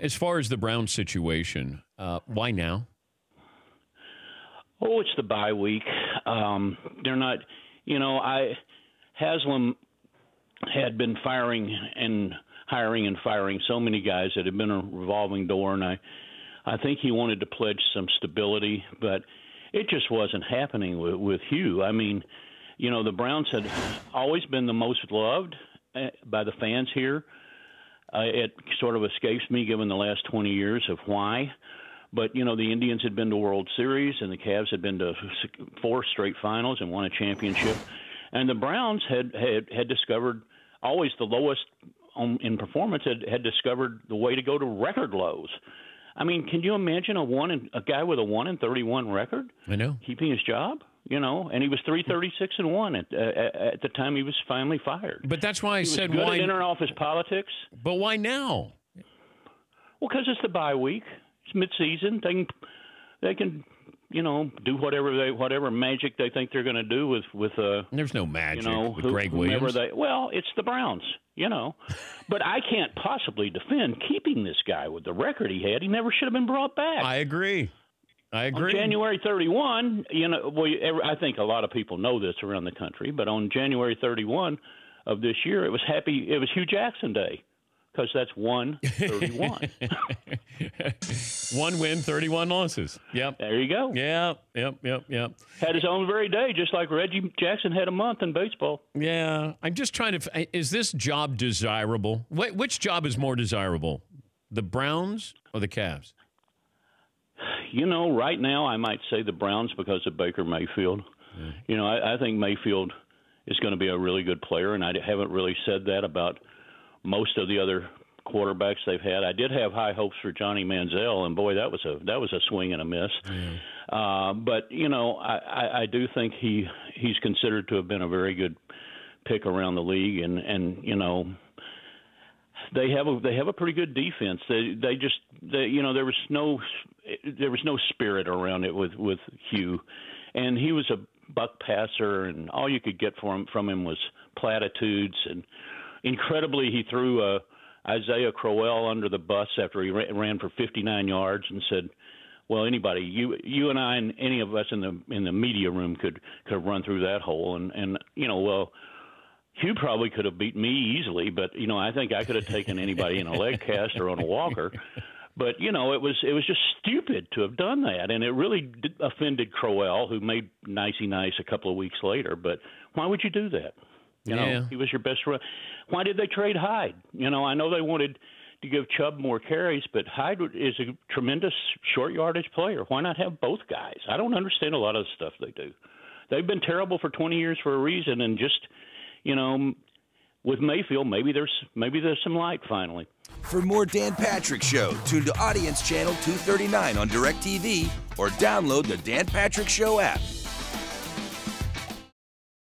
As far as the Browns situation, why now? Oh, it's the bye week. They're not, Haslam had been hiring and firing so many guys that had been a revolving door, and I think he wanted to pledge some stability, but it just wasn't happening with Hugh. I mean, the Browns had always been the most loved by the fans here. It sort of escapes me given the last 20 years of why. But, the Indians had been to World Series and the Cavs had been to 4 straight finals and won a championship. And the Browns had discovered always the lowest in performance, had discovered the way to go to record lows. I mean, can you imagine a guy with a 1-31 record? I know. Keeping his job? And he was 336-1 at the time he was finally fired. But that's why I said good why at inter-office politics. But why now? Well, because it's the bye week. It's mid-season. They can do whatever magic they think they're going to do with. There's no magic with Greg Williams. It's the Browns. But I can't possibly defend keeping this guy with the record he had. He never should have been brought back. I agree. On January 31, I think a lot of people know this around the country, but on January 31 of this year, it was Hugh Jackson Day because that's 1-31. 1 win, 31 losses. Yep. There you go. Yep. Had his own very day, just like Reggie Jackson had a month in baseball. Yeah. I'm just trying to – is this job desirable? Which job is more desirable, the Browns or the Cavs? Right now I might say the Browns because of Baker Mayfield. Yeah. I think Mayfield is going to be a really good player, and I haven't really said that about most of the other quarterbacks they've had. I did have high hopes for Johnny Manziel, and boy, that was a swing and a miss. Yeah. But I do think he's considered to have been a very good pick around the league, and they have a pretty good defense. There was no spirit around it with Hugh, and he was a buck passer, and all you could get from him was platitudes. And incredibly, he threw Isaiah Crowell under the bus after he ran for 59 yards and said, "Well, anybody, you and I, and any of us in the media room could run through that hole." And well, Hugh probably could have beat me easily, but I think I could have taken anybody in a leg cast or on a walker. But it was just stupid to have done that, and it really offended Crowell, who made nicey nice a couple of weeks later. But why would you do that? He was your best run. Why did they trade Hyde? I know they wanted to give Chubb more carries, but Hyde is a tremendous short yardage player. Why not have both guys? I don't understand a lot of the stuff they do. They've been terrible for 20 years for a reason, and just with Mayfield, maybe there's some light finally. For more Dan Patrick Show, tune to Audience Channel 239 on DirecTV or download the Dan Patrick Show app.